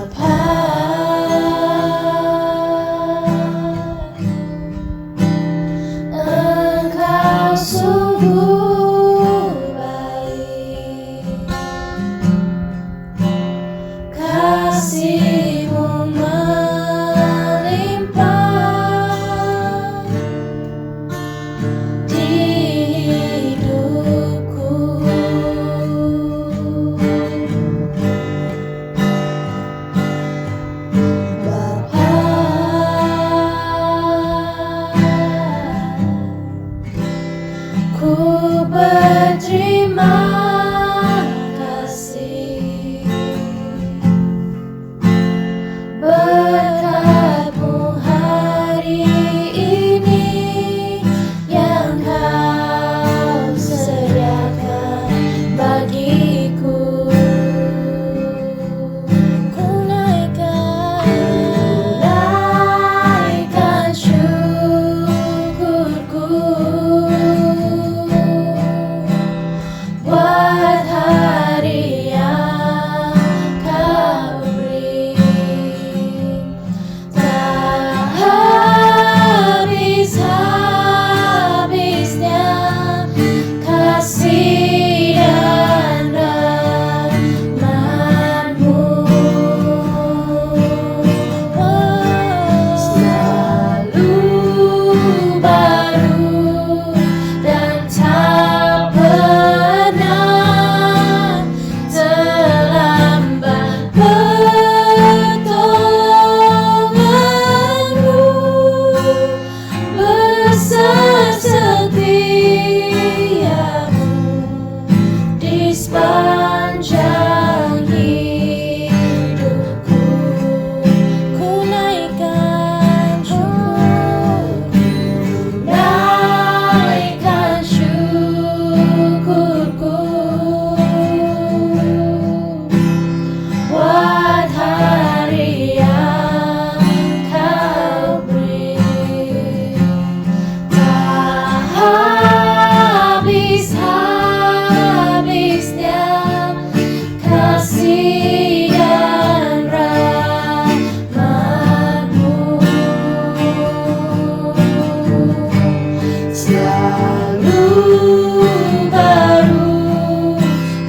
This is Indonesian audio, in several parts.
Bapa, Engkau sungguh baik, kasih-Mu melimpah di hidupku. Bapa, ku berterima kasih berkat-Mu hari ini yang Kau sediakan bagiku. Ku naikkan syukurku buat hari yang Kau beri. Tak habis-habisnya kasih dan rahmat-Mu. Selalu baru dan tak pernah terlambat pertolongan-Mu, besar setiamu di sepanjang hidupku. Ku naikkan syukurku buat hari yang Kau beri. Tak habis-habisnya kasih dan rahmat-Mu. Selalu baru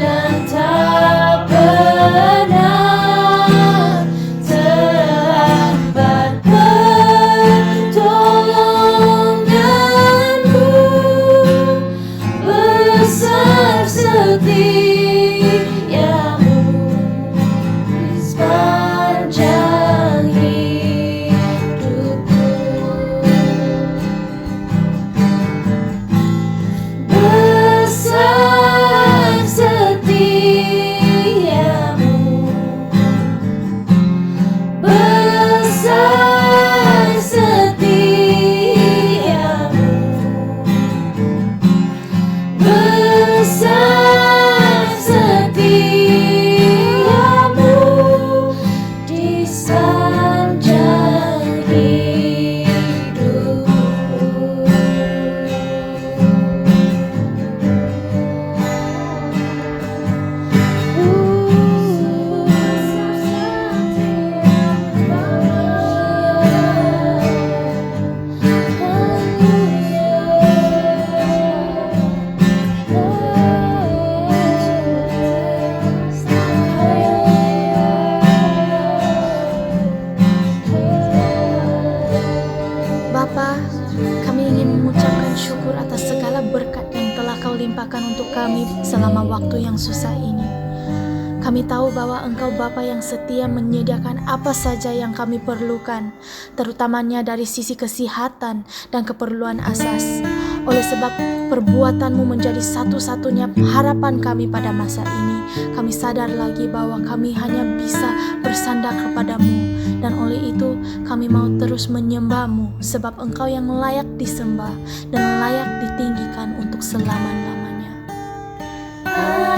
dan tak pernah terlambat pertolongan-Mu, besar setiamu di sepanjang hidupku. Besar setiamu, besar setiamu, besar setiamu di sepanjang hidupku. Bapa, kami ingin mengucapkan syukur atas segala berkat yang telah Kau limpahkan untuk kami selama waktu yang susah ini. Kami tahu bahwa Engkau Bapa yang setia menyediakan apa saja yang kami perlukan, terutamanya dari sisi kesehatan dan keperluan asas. Oleh sebab perbuatan-Mu menjadi satu-satunya harapan kami pada masa ini, kami sadar lagi bahwa kami hanya bisa bersandar kepada-Mu, dan oleh itu kami mau terus menyembah-Mu, sebab Engkau yang layak disembah dan layak ditinggikan untuk selama-lamanya. Haleluya.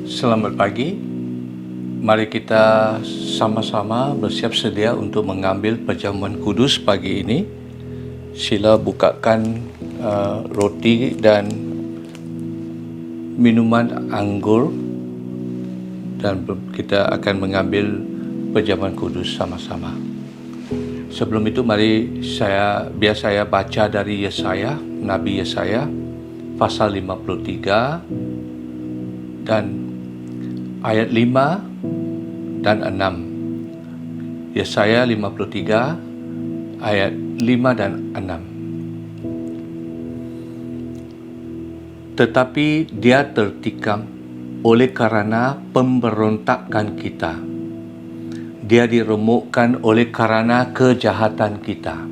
Selamat pagi. Mari kita sama-sama bersiap sedia untuk mengambil perjamuan kudus pagi ini. Sila bukakan roti dan minuman anggur dan kita akan mengambil perjamuan kudus sama-sama. Sebelum itu mari biar saya baca dari Yesaya, Nabi Yesaya pasal 53 dan ayat 5 dan 6. Yesaya 53 ayat 5 dan 6. Tetapi dia tertikam oleh karena pemberontakan kita. Dia diremukkan oleh karena kejahatan kita.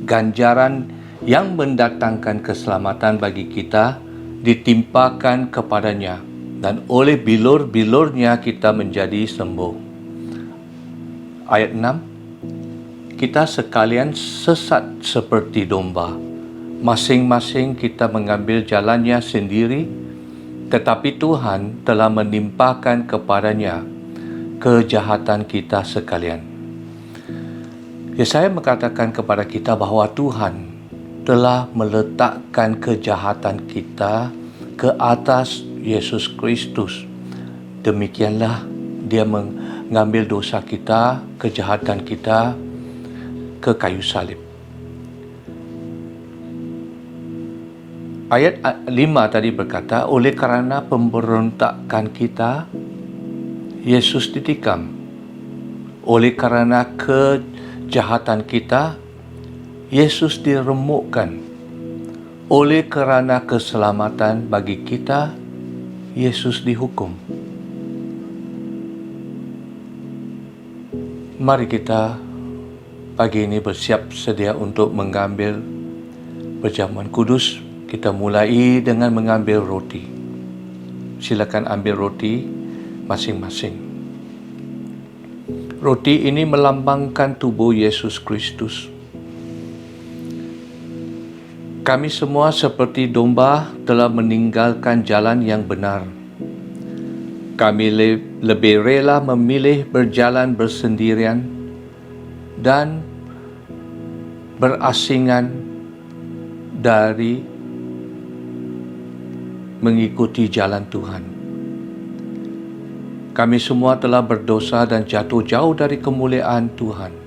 Ganjaran yang mendatangkan keselamatan bagi kita ditimpakan kepadanya, dan oleh bilur-bilurnya kita menjadi sembuh. Ayat 6. Kita sekalian sesat seperti domba. Masing-masing kita mengambil jalannya sendiri, tetapi Tuhan telah menimpakan kepadanya kejahatan kita sekalian. Yesaya mengatakan kepada kita bahwa Tuhan telah meletakkan kejahatan kita ke atas Yesus Kristus. Demikianlah dia mengambil dosa kita, kejahatan kita ke kayu salib. Ayat 5 tadi berkata, oleh karena pemberontakan kita, Yesus ditikam. Oleh karena kejahatan kita, Yesus diremukkan. Oleh karena keselamatan bagi kita, Yesus dihukum. Mari kita pagi ini bersiap sedia untuk mengambil perjamuan kudus. Kita mulai dengan mengambil roti. Silakan ambil roti masing-masing. Roti ini melambangkan tubuh Yesus Kristus. Kami semua seperti domba telah meninggalkan jalan yang benar. Kami lebih rela memilih berjalan bersendirian dan berasingan dari mengikuti jalan Tuhan. Kami semua telah berdosa dan jatuh jauh dari kemuliaan Tuhan.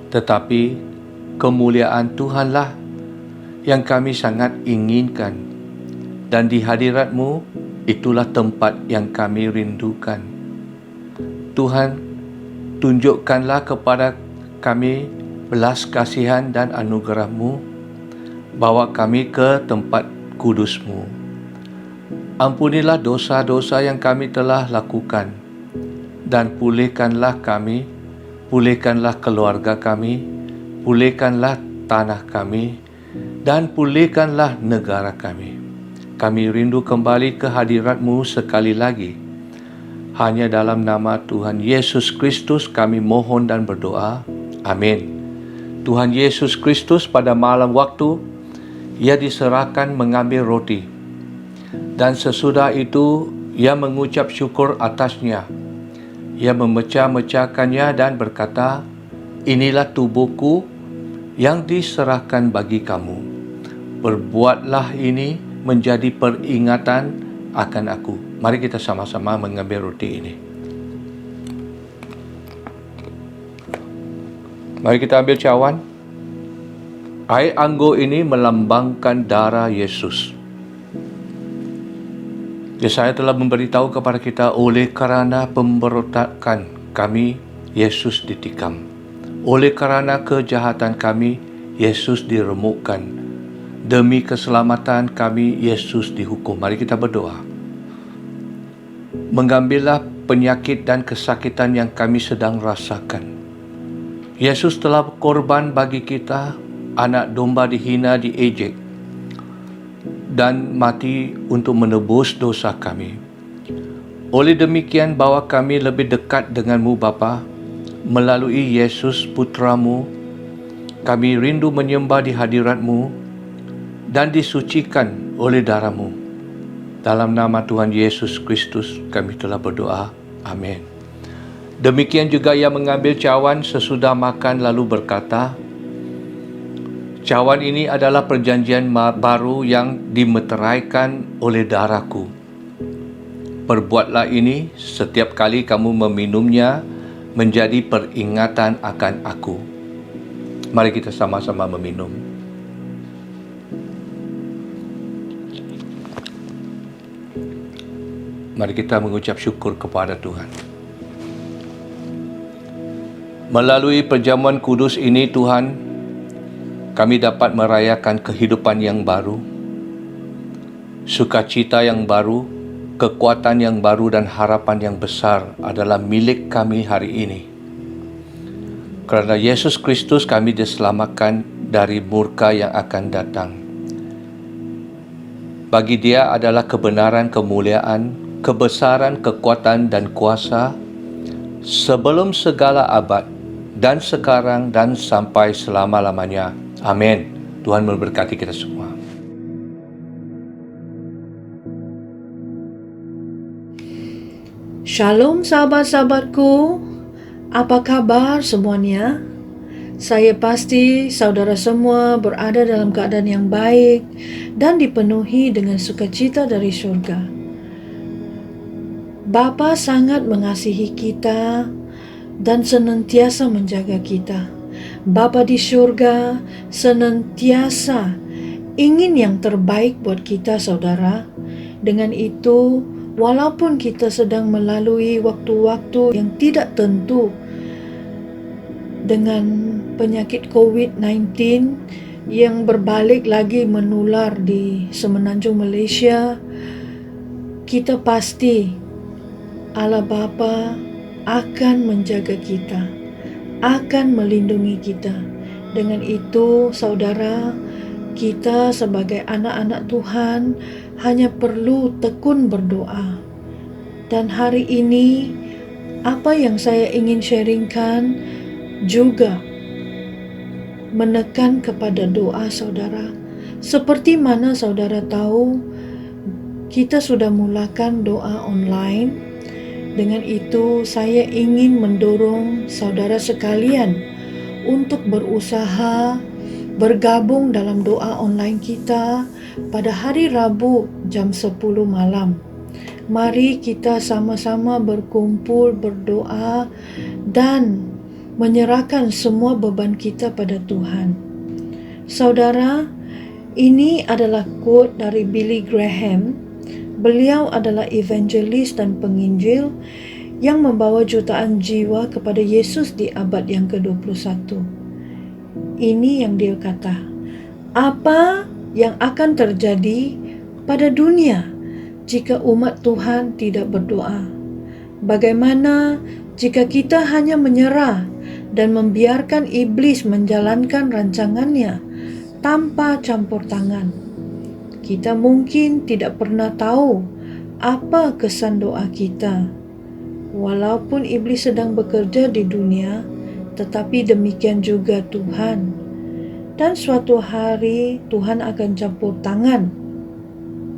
Tetapi kemuliaan Tuhanlah yang kami sangat inginkan, dan di hadirat-Mu itulah tempat yang kami rindukan. Tuhan, tunjukkanlah kepada kami belas kasihan dan anugerah-Mu, bawa kami ke tempat kudus-Mu. Ampunilah dosa-dosa yang kami telah lakukan, dan pulihkanlah kami, pulihkanlah keluarga kami, pulihkanlah tanah kami, dan pulihkanlah negara kami. Kami rindu kembali ke hadirat-Mu sekali lagi. Hanya dalam nama Tuhan Yesus Kristus kami mohon dan berdoa. Amin. Tuhan Yesus Kristus pada malam waktu, Ia diserahkan mengambil roti. Dan sesudah itu, Ia mengucap syukur atasnya. Ia memecah-mecahkannya dan berkata, inilah tubuhku yang diserahkan bagi kamu. Perbuatlah ini menjadi peringatan akan aku. Mari kita sama-sama mengambil roti ini. Mari kita ambil cawan. Air anggur ini melambangkan darah Yesus. Yesaya telah memberitahu kepada kita, oleh karena pemberontakan kami, Yesus ditikam. Oleh karena kejahatan kami, Yesus diremukkan. Demi keselamatan kami, Yesus dihukum. Mari kita berdoa. Mengambillah penyakit dan kesakitan yang kami sedang rasakan. Yesus telah berkorban bagi kita, anak domba dihina, diejek, dan mati untuk menebus dosa kami. Oleh demikian, bawa kami lebih dekat dengan-Mu Bapa. Melalui Yesus Putra-Mu, kami rindu menyembah di hadirat-Mu dan disucikan oleh darah-Mu. Dalam nama Tuhan Yesus Kristus kami telah berdoa. Amin. Demikian juga ia mengambil cawan sesudah makan lalu berkata, "Cawan ini adalah perjanjian baru yang dimeteraikan oleh darahku. Perbuatlah ini setiap kali kamu meminumnya menjadi peringatan akan aku." Mari kita sama-sama meminum. Mari kita mengucap syukur kepada Tuhan. Melalui perjamuan kudus ini Tuhan, kami dapat merayakan kehidupan yang baru, sukacita yang baru, kekuatan yang baru dan harapan yang besar adalah milik kami hari ini. Kerana Yesus Kristus kami diselamatkan dari murka yang akan datang. Bagi Dia adalah kebenaran, kemuliaan, kebesaran, kekuatan dan kuasa sebelum segala abad dan sekarang dan sampai selama-lamanya. Amin. Tuhan memberkati kita semua. Shalom sahabat-sahabatku, apa kabar semuanya? Saya pasti saudara semua berada dalam keadaan yang baik dan dipenuhi dengan sukacita dari surga. Bapa sangat mengasihi kita dan senantiasa menjaga kita. Bapa di surga senantiasa ingin yang terbaik buat kita saudara. Dengan itu, walaupun kita sedang melalui waktu-waktu yang tidak tentu dengan penyakit COVID-19 yang berbalik lagi menular di semenanjung Malaysia, kita pasti Allah Bapa akan menjaga kita, akan melindungi kita. Dengan itu, saudara, kita sebagai anak-anak Tuhan hanya perlu tekun berdoa. Dan hari ini, apa yang saya ingin sharingkan juga menekan kepada doa saudara. Seperti mana saudara tahu, kita sudah mulakan doa online. Dengan itu, saya ingin mendorong saudara sekalian untuk berusaha bergabung dalam doa online kita pada hari Rabu jam 10 malam. Mari kita sama-sama berkumpul, berdoa dan menyerahkan semua beban kita pada Tuhan. Saudara, ini adalah quote dari Billy Graham. Beliau adalah evangelis dan penginjil yang membawa jutaan jiwa kepada Yesus di abad yang ke-21. Ini yang dia kata, apa yang akan terjadi pada dunia jika umat Tuhan tidak berdoa? Bagaimana jika kita hanya menyerah dan membiarkan iblis menjalankan rancangannya tanpa campur tangan? Kita mungkin tidak pernah tahu apa kesan doa kita. Walaupun iblis sedang bekerja di dunia, tetapi demikian juga Tuhan. Dan suatu hari Tuhan akan campur tangan.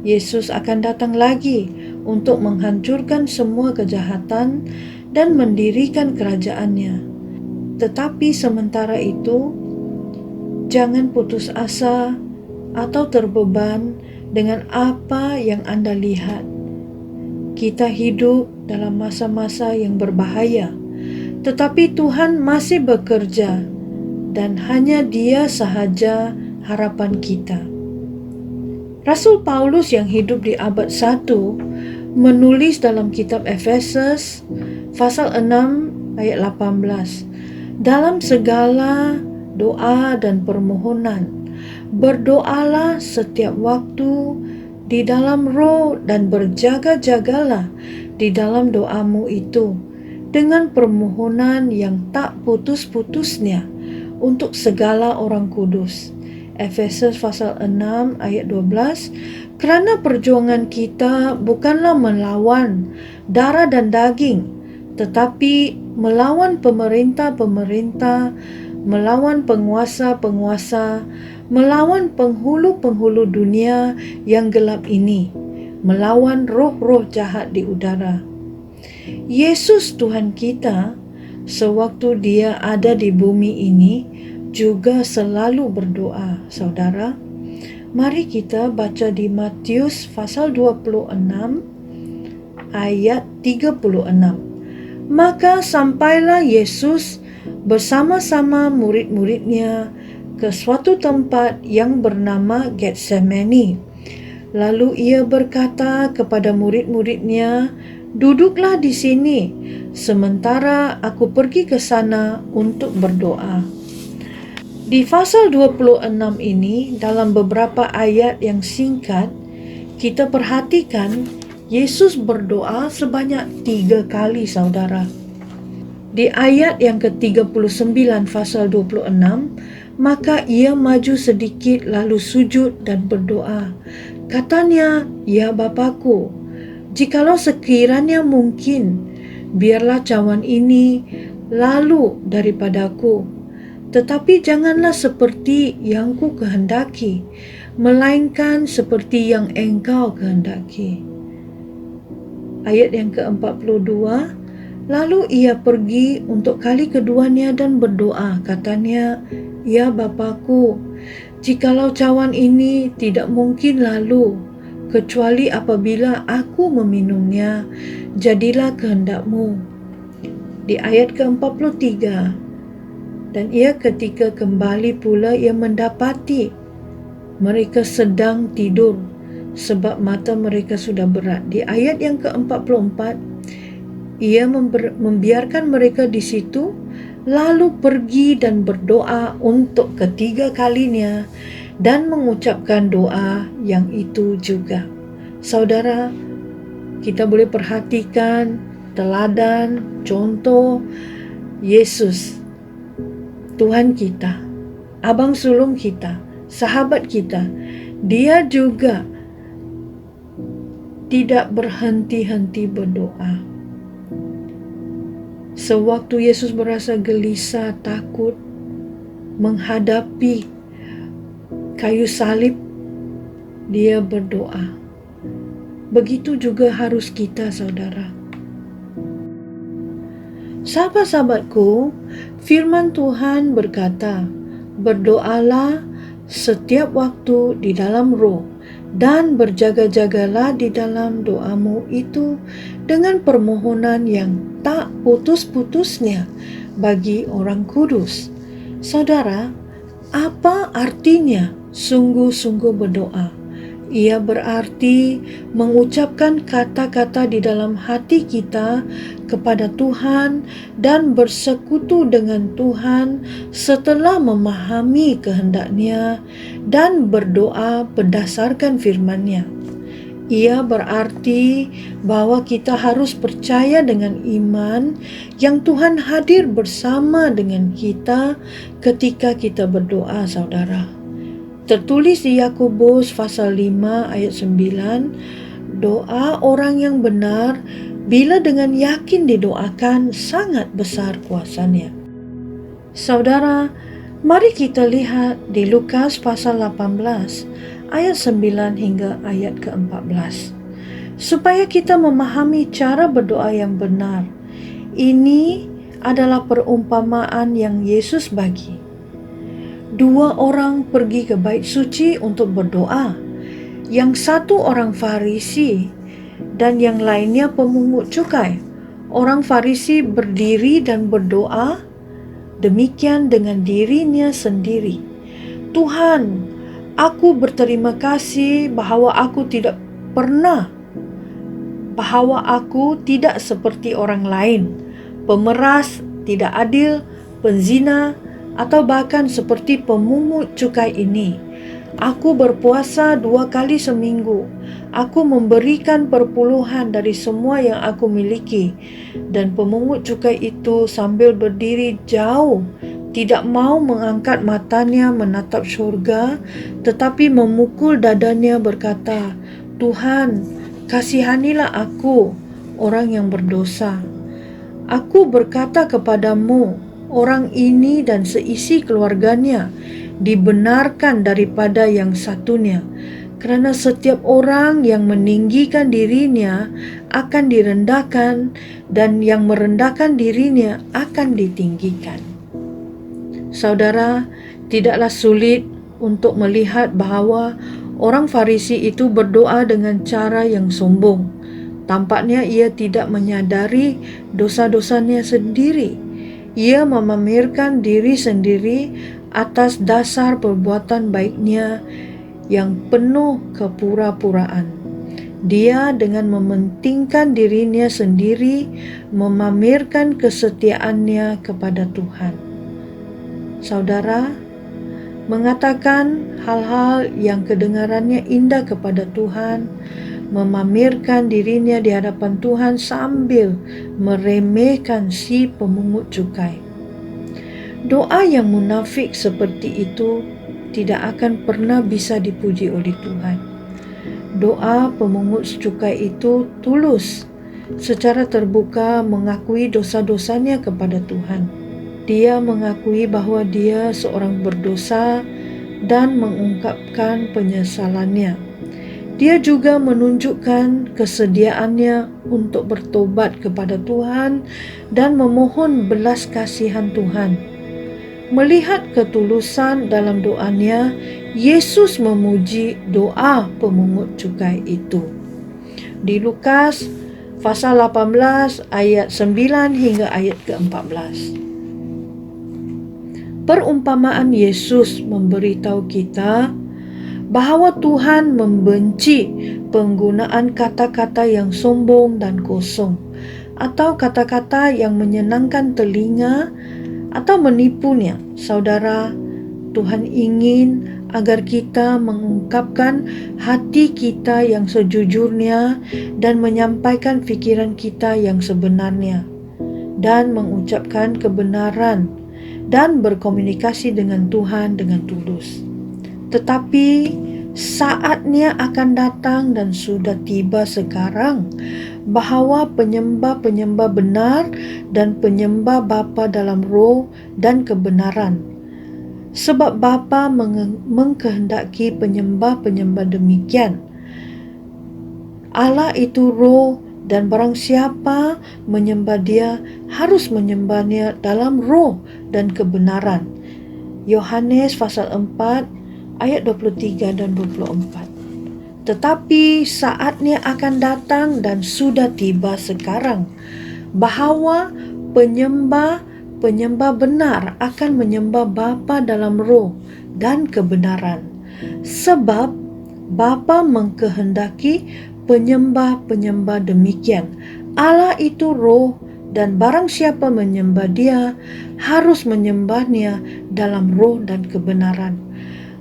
Yesus akan datang lagi untuk menghancurkan semua kejahatan dan mendirikan kerajaannya. Tetapi sementara itu, jangan putus asa atau terbeban dengan apa yang Anda lihat. Kita hidup dalam masa-masa yang berbahaya, tetapi Tuhan masih bekerja dan hanya Dia sahaja harapan kita. Rasul Paulus yang hidup di abad 1 menulis dalam kitab Efesus pasal 6 ayat 18, dalam segala doa dan permohonan berdoalah setiap waktu di dalam roh dan berjaga-jagalah di dalam doamu itu dengan permohonan yang tak putus-putusnya untuk segala orang kudus. Efesus pasal 6 ayat 12, kerana perjuangan kita bukanlah melawan darah dan daging, tetapi melawan pemerintah-pemerintah, melawan penguasa-penguasa, melawan penghulu-penghulu dunia yang gelap ini, melawan roh-roh jahat di udara. Yesus Tuhan kita, sewaktu Dia ada di bumi ini, juga selalu berdoa. Saudara, mari kita baca di Matius pasal 26 ayat 36. Maka sampailah Yesus bersama-sama murid-muridnya ke suatu tempat yang bernama Getsemani. Lalu ia berkata kepada murid-muridnya, "Duduklah di sini, sementara aku pergi ke sana untuk berdoa." Di pasal 26 ini, dalam beberapa ayat yang singkat, kita perhatikan Yesus berdoa sebanyak 3 kali, saudara. Di ayat yang ke-39 pasal 26, maka ia maju sedikit lalu sujud dan berdoa. Katanya, "Ya Bapa-Ku, jikalau sekiranya mungkin, biarlah cawan ini lalu daripadaku. Tetapi janganlah seperti yang ku kehendaki, melainkan seperti yang Engkau kehendaki." Ayat yang ke-42, lalu ia pergi untuk kali keduanya dan berdoa. Katanya, "Ya Bapa-Ku, jikalau cawan ini tidak mungkin lalu, kecuali apabila aku meminumnya, jadilah kehendak-Mu." Di ayat ke-43, dan ia ketika kembali pula ia mendapati mereka sedang tidur, sebab mata mereka sudah berat. Di ayat yang ke-44, ia membiarkan mereka di situ, lalu pergi dan berdoa untuk ketiga kalinya dan mengucapkan doa yang itu juga. Saudara, kita boleh perhatikan teladan, contoh Yesus, Tuhan kita, abang sulung kita, sahabat kita. Dia juga tidak berhenti-henti berdoa. Sewaktu Yesus merasa gelisah, takut menghadapi kayu salib, dia berdoa. Begitu juga harus kita, saudara. Sahabat-sahabatku, firman Tuhan berkata, "Berdoalah setiap waktu di dalam roh, dan berjaga-jagalah di dalam doamu itu dengan permohonan yang tak putus-putusnya bagi orang kudus." Saudara, apa artinya sungguh-sungguh berdoa? Ia berarti mengucapkan kata-kata di dalam hati kita kepada Tuhan dan bersekutu dengan Tuhan setelah memahami kehendak-Nya dan berdoa berdasarkan firman-Nya. Ia berarti bahwa kita harus percaya dengan iman yang Tuhan hadir bersama dengan kita ketika kita berdoa, saudara. Tertulis di Yakobus pasal 5 ayat 9, doa orang yang benar bila dengan yakin didoakan sangat besar kuasanya. Saudara, mari kita lihat di Lukas pasal 18 ayat 9 hingga ayat ke-14. Supaya kita memahami cara berdoa yang benar. Ini adalah perumpamaan yang Yesus bagi. 2 orang pergi ke bait suci untuk berdoa. Yang satu orang Farisi dan yang lainnya pemungut cukai. Orang Farisi berdiri dan berdoa demikian dengan dirinya sendiri. "Tuhan, aku berterima kasih bahwa aku tidak seperti orang lain, pemeras, tidak adil, penzina, atau bahkan seperti pemungut cukai ini. Aku berpuasa 2 kali seminggu. Aku memberikan perpuluhan dari semua yang aku miliki." Dan pemungut cukai itu sambil berdiri jauh, tidak mau mengangkat matanya menatap syurga, tetapi memukul dadanya berkata, "Tuhan, kasihanilah aku, orang yang berdosa. Aku berkata kepadamu, orang ini dan seisi keluarganya dibenarkan daripada yang satunya, Kerana setiap orang yang meninggikan dirinya akan direndahkan, dan yang merendahkan dirinya akan ditinggikan. Saudara, tidaklah sulit untuk melihat bahawa orang Farisi itu berdoa dengan cara yang sombong. Tampaknya ia tidak menyadari dosa-dosanya sendiri. Ia memamerkan diri sendiri atas dasar perbuatan baiknya yang penuh kepura-puraan. Dia dengan mementingkan dirinya sendiri memamerkan kesetiaannya kepada Tuhan. Saudara, mengatakan hal-hal yang kedengarannya indah kepada Tuhan, memamerkan dirinya di hadapan Tuhan sambil meremehkan si pemungut cukai. Doa yang munafik seperti itu tidak akan pernah bisa dipuji oleh Tuhan. Doa pemungut cukai itu tulus, secara terbuka mengakui dosa-dosanya kepada Tuhan. Dia mengakui bahawa dia seorang berdosa dan mengungkapkan penyesalannya. Dia juga menunjukkan kesediaannya untuk bertobat kepada Tuhan dan memohon belas kasihan Tuhan. Melihat ketulusan dalam doanya, Yesus memuji doa pemungut cukai itu. Di Lukas pasal 18 ayat 9 hingga ayat ke-14. Perumpamaan Yesus memberitahu kita bahawa Tuhan membenci penggunaan kata-kata yang sombong dan kosong, atau kata-kata yang menyenangkan telinga atau menipunya. Saudara, Tuhan ingin agar kita mengungkapkan hati kita yang sejujurnya dan menyampaikan fikiran kita yang sebenarnya, dan mengucapkan kebenaran dan berkomunikasi dengan Tuhan dengan tulus. Tetapi saatnya akan datang dan sudah tiba sekarang bahawa penyembah-penyembah benar dan penyembah Bapa dalam roh dan kebenaran. Sebab Bapa mengkehendaki penyembah-penyembah demikian. Allah itu roh, dan barang siapa menyembah Dia harus menyembahnya dalam roh dan kebenaran. Yohanes pasal 4 ayat 23 dan 24. Tetapi saatnya akan datang dan sudah tiba sekarang bahawa penyembah benar akan menyembah Bapa dalam roh dan kebenaran. Sebab Bapa mengkehendaki penyembah-penyembah demikian. Allah itu roh, dan barang siapa menyembah Dia harus menyembahnya dalam roh dan kebenaran.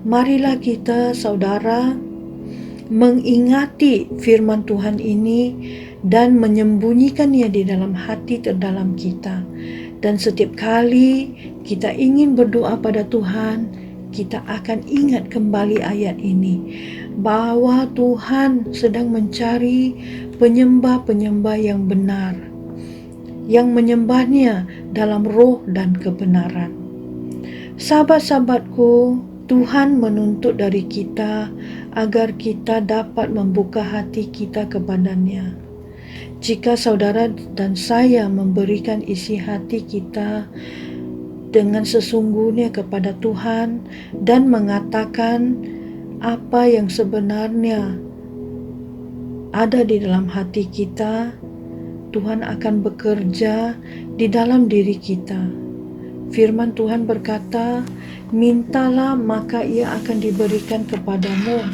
Marilah kita, saudara, mengingati firman Tuhan ini dan menyembunyikannya di dalam hati terdalam kita. Dan setiap kali kita ingin berdoa pada Tuhan, kita akan ingat kembali ayat ini, bahwa Tuhan sedang mencari penyembah-penyembah yang benar, yang menyembahnya dalam roh dan kebenaran. Sahabat-sahabatku, Tuhan menuntut dari kita agar kita dapat membuka hati kita kepadanya. Jika saudara dan saya memberikan isi hati kita dengan sesungguhnya kepada Tuhan dan mengatakan apa yang sebenarnya ada di dalam hati kita, Tuhan akan bekerja di dalam diri kita. Firman Tuhan berkata, mintalah maka ia akan diberikan kepadamu.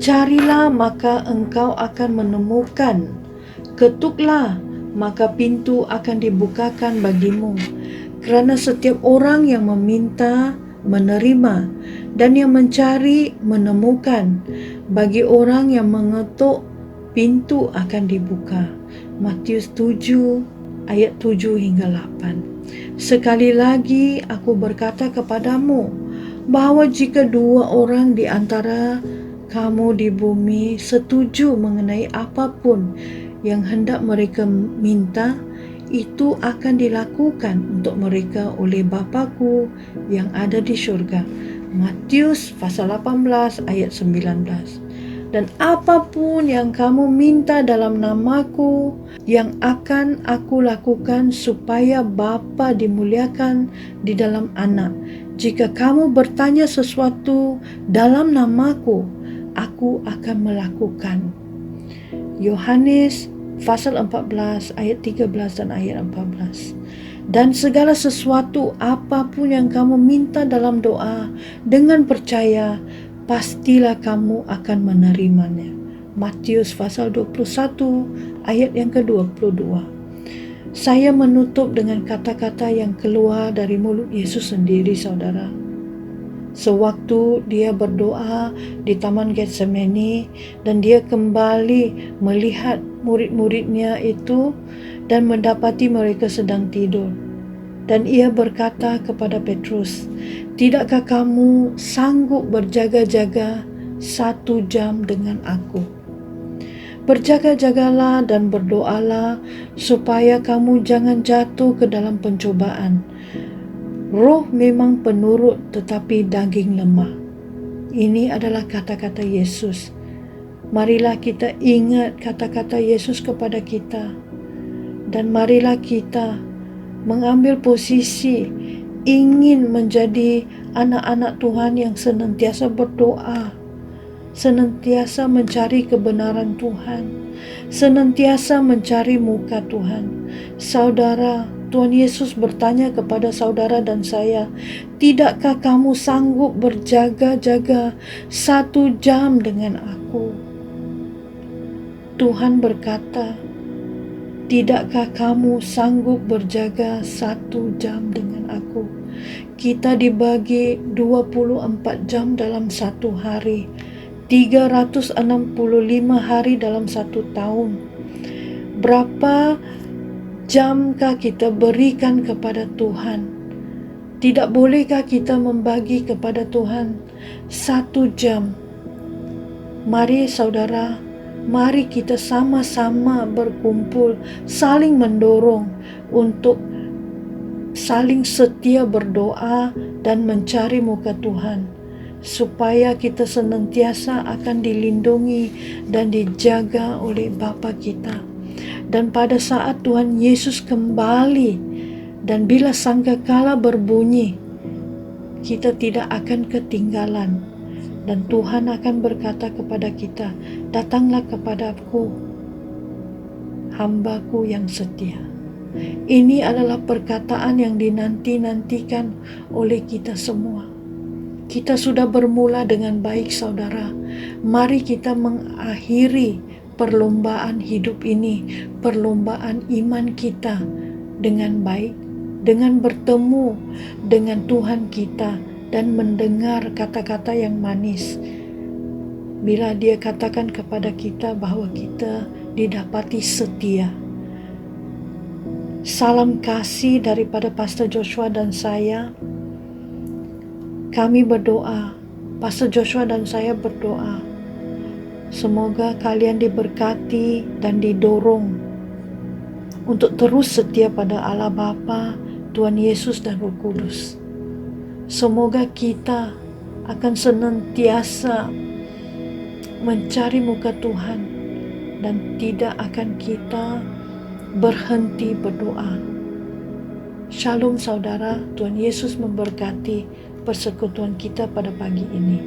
Carilah maka engkau akan menemukan. Ketuklah maka pintu akan dibukakan bagimu. Kerana setiap orang yang meminta, menerima, dan yang mencari, menemukan. Bagi orang yang mengetuk, pintu akan dibuka. Matius 7 ayat 7 hingga 8. Sekali lagi aku berkata kepadamu, bahawa jika dua orang di antara kamu di bumi setuju mengenai apapun yang hendak mereka minta, itu akan dilakukan untuk mereka oleh Bapa-Ku yang ada di syurga. Matius pasal 18 ayat 19. Dan apapun yang kamu minta dalam namaku, yang akan aku lakukan supaya Bapa dimuliakan di dalam Anak. Jika kamu bertanya sesuatu dalam namaku, aku akan melakukan. Yohanes pasal 14 ayat 13 dan ayat 14. Dan segala sesuatu apapun yang kamu minta dalam doa dengan percaya, pastilah kamu akan menerimanya. Matius pasal 21 ayat yang ke-22. Saya menutup dengan kata-kata yang keluar dari mulut Yesus sendiri, saudara. Sewaktu dia berdoa di Taman Getsemani dan dia kembali melihat murid-muridnya itu dan mendapati mereka sedang tidur. Dan ia berkata kepada Petrus, "Tidakkah kamu sanggup berjaga-jaga 1 jam dengan aku? Berjaga-jagalah dan berdoalah supaya kamu jangan jatuh ke dalam pencobaan. Roh memang penurut tetapi daging lemah." Ini adalah kata-kata Yesus. Marilah kita ingat kata-kata Yesus kepada kita. Dan marilah kita mengambil posisi ingin menjadi anak-anak Tuhan yang senantiasa berdoa, senantiasa mencari kebenaran Tuhan, senantiasa mencari muka Tuhan. Saudara, Tuhan Yesus bertanya kepada saudara dan saya, "Tidakkah kamu sanggup berjaga-jaga 1 jam dengan aku?" Tuhan berkata, "Tidakkah kamu sanggup berjaga 1 jam dengan aku?" Kita dibagi 24 jam dalam 1 hari, 365 hari dalam 1 tahun. Berapa jamkah kita berikan kepada Tuhan? Tidak bolehkah kita membagi kepada Tuhan 1 jam? Mari saudara, mari kita sama-sama berkumpul, saling mendorong untuk saling setia berdoa dan mencari muka Tuhan, supaya kita senantiasa akan dilindungi dan dijaga oleh Bapa kita. Dan pada saat Tuhan Yesus kembali dan bila sangkakala berbunyi, kita tidak akan ketinggalan. Dan Tuhan akan berkata kepada kita, "Datanglah kepadaku, hamba-Ku yang setia." Ini adalah perkataan yang dinanti-nantikan oleh kita semua. Kita sudah bermula dengan baik, saudara. Mari kita mengakhiri perlombaan hidup ini, perlombaan iman kita dengan baik, dengan bertemu dengan Tuhan kita dan mendengar kata-kata yang manis. Bila Dia katakan kepada kita bahwa kita didapati setia. Salam kasih daripada Pastor Joshua dan saya. Kami berdoa, Pastor Joshua dan saya berdoa, semoga kalian diberkati dan didorong untuk terus setia pada Allah Bapa, Tuhan Yesus dan Roh Kudus. Semoga kita akan senantiasa mencari muka Tuhan dan tidak akan kita berhenti berdoa. Shalom saudara, Tuhan Yesus memberkati persekutuan kita pada pagi ini.